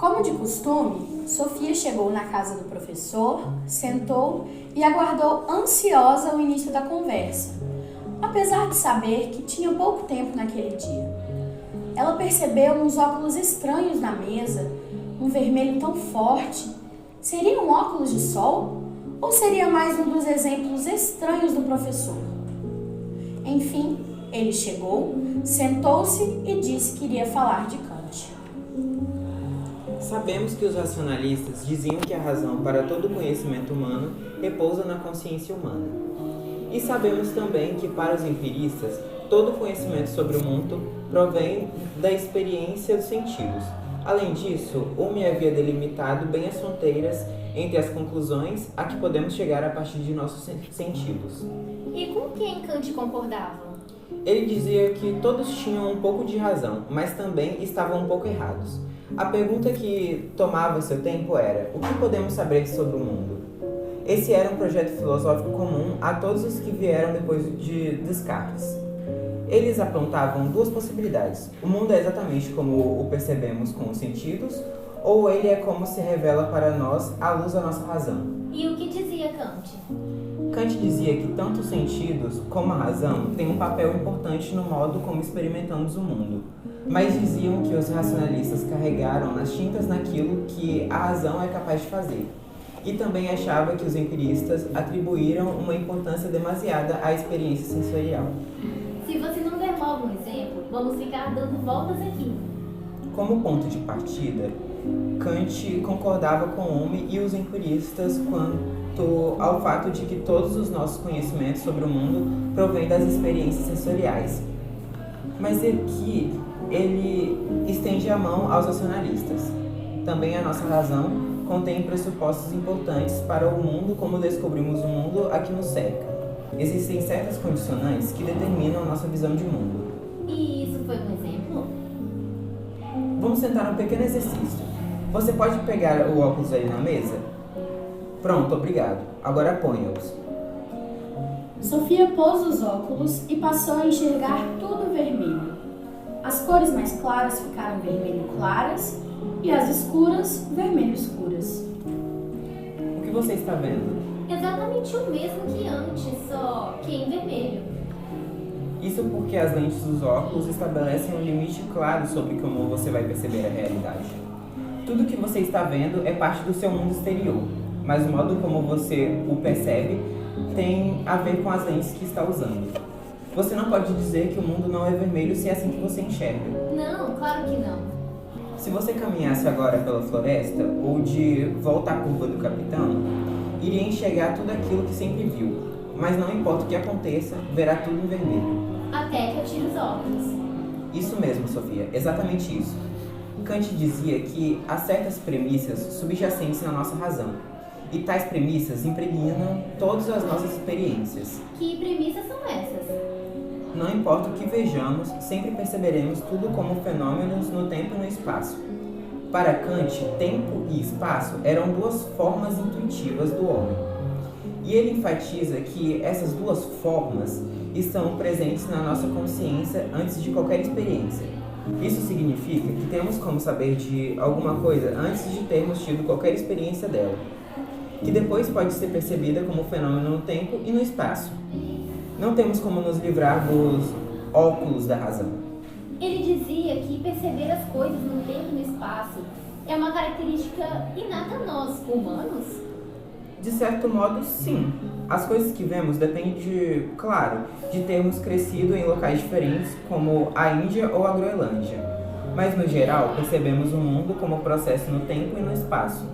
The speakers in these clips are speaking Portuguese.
Como de costume, Sofia chegou na casa do professor, sentou e aguardou ansiosa o início da conversa, apesar de saber que tinha pouco tempo naquele dia. Ela percebeu uns óculos estranhos na mesa, um vermelho tão forte. Seriam óculos de sol? Ou seria mais um dos exemplos estranhos do professor? Enfim, ele chegou, sentou-se e disse que iria falar de Kant. Sabemos que os racionalistas diziam que a razão para todo conhecimento humano repousa na consciência humana. E sabemos também que para os empiristas, todo conhecimento sobre o mundo provém da experiência dos sentidos. Além disso, Hume havia delimitado bem as fronteiras entre as conclusões a que podemos chegar a partir de nossos sentidos. E com quem Kant concordava? Ele dizia que todos tinham um pouco de razão, mas também estavam um pouco errados. A pergunta que tomava seu tempo era: o que podemos saber sobre o mundo? Esse era um projeto filosófico comum a todos os que vieram depois de Descartes. Eles apontavam duas possibilidades: o mundo é exatamente como o percebemos com os sentidos, ou ele é como se revela para nós à luz da nossa razão. E o que dizia Kant? Kant dizia que tanto os sentidos como a razão têm um papel importante no modo como experimentamos o mundo, mas diziam que os racionalistas carregaram nas tintas naquilo que a razão é capaz de fazer. E também achava que os empiristas atribuíram uma importância demasiada à experiência sensorial. Se você não der logo um exemplo, vamos ficar dando voltas aqui. Como ponto de partida, Kant concordava com Hume e os empiristas quanto ao fato de que todos os nossos conhecimentos sobre o mundo provêm das experiências sensoriais. Mas aqui ele estende a mão aos racionalistas. Também a nossa razão contém pressupostos importantes para o mundo como descobrimos o mundo a que nos cerca. Existem certas condicionantes que determinam a nossa visão de mundo. E isso foi um exemplo? Vamos tentar um pequeno exercício. Você pode pegar o óculos aí na mesa? Pronto, obrigado. Agora ponha-os. Sofia pôs os óculos e passou a enxergar tudo vermelho. As cores mais claras ficaram vermelho claras e as escuras, vermelho escuras. O que você está vendo? Exatamente o mesmo que antes, só que em vermelho. Isso porque as lentes dos óculos estabelecem um limite claro sobre como você vai perceber a realidade. Tudo que você está vendo é parte do seu mundo exterior, mas o modo como você o percebe tem a ver com as lentes que está usando. Você não pode dizer que o mundo não é vermelho se é assim que você enxerga. Não, claro que não. Se você caminhasse agora pela floresta ou de volta à curva do capitão, iria enxergar tudo aquilo que sempre viu, mas não importa o que aconteça, verá tudo em vermelho. Até que eu tire os óculos. Isso mesmo, Sofia, exatamente isso. Kant dizia que há certas premissas subjacentes na nossa razão, e tais premissas impregnam todas as nossas experiências. Que premissas são essas? Não importa o que vejamos, sempre perceberemos tudo como fenômenos no tempo e no espaço. Para Kant, tempo e espaço eram duas formas intuitivas do homem. E ele enfatiza que essas duas formas estão presentes na nossa consciência antes de qualquer experiência. Isso significa que temos como saber de alguma coisa antes de termos tido qualquer experiência dela, que depois pode ser percebida como fenômeno no tempo e no espaço. Não temos como nos livrar dos óculos da razão. Ele dizia que perceber as coisas no tempo e no espaço é uma característica inata a nós, humanos? De certo modo, sim. As coisas que vemos dependem, claro, de termos crescido em locais diferentes, como a Índia ou a Groenlândia. Mas, no geral, percebemos o mundo como processo no tempo e no espaço.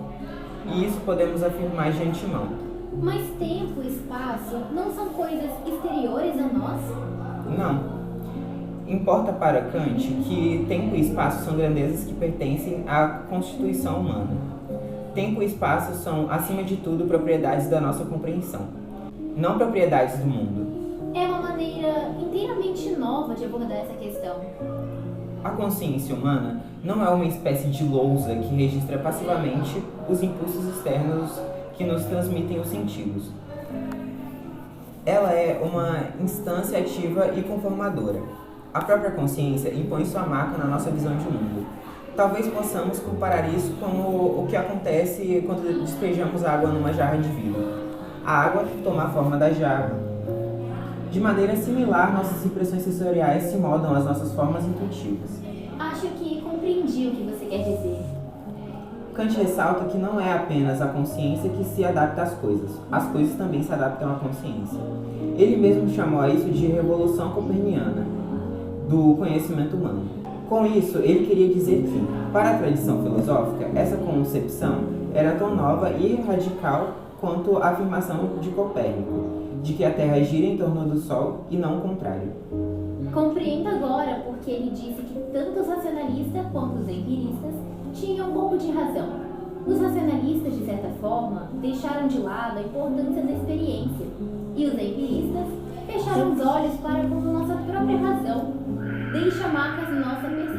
E isso podemos afirmar de antemão. Mas tempo e espaço não são coisas exteriores a nós? Não. Importa para Kant que tempo e espaço são grandezas que pertencem à constituição humana. Tempo e espaço são, acima de tudo, propriedades da nossa compreensão, não propriedades do mundo. É uma maneira inteiramente nova de abordar essa questão. A consciência humana não é uma espécie de lousa que registra passivamente os impulsos externos que nos transmitem os sentidos. Ela é uma instância ativa e conformadora. A própria consciência impõe sua marca na nossa visão de mundo. Talvez possamos comparar isso com o que acontece quando despejamos água numa jarra de vidro. A água toma a forma da jarra. De maneira similar, nossas impressões sensoriais se moldam às nossas formas intuitivas. Acho que compreendi o que você quer dizer. Kant ressalta que não é apenas a consciência que se adapta às coisas também se adaptam à consciência. Ele mesmo chamou a isso de revolução copernicana do conhecimento humano. Com isso, ele queria dizer que, para a tradição filosófica, essa concepção era tão nova e radical quanto a afirmação de Copérnico, de que a Terra gira em torno do Sol e não o contrário. Compreendo agora porque ele disse que tanto os racionalistas quanto os empiristas tinham um pouco de razão. Os racionalistas, de certa forma, deixaram de lado a importância da experiência, e os empiristas fecharam os olhos para como nossa própria razão deixa marcas em nossa percepção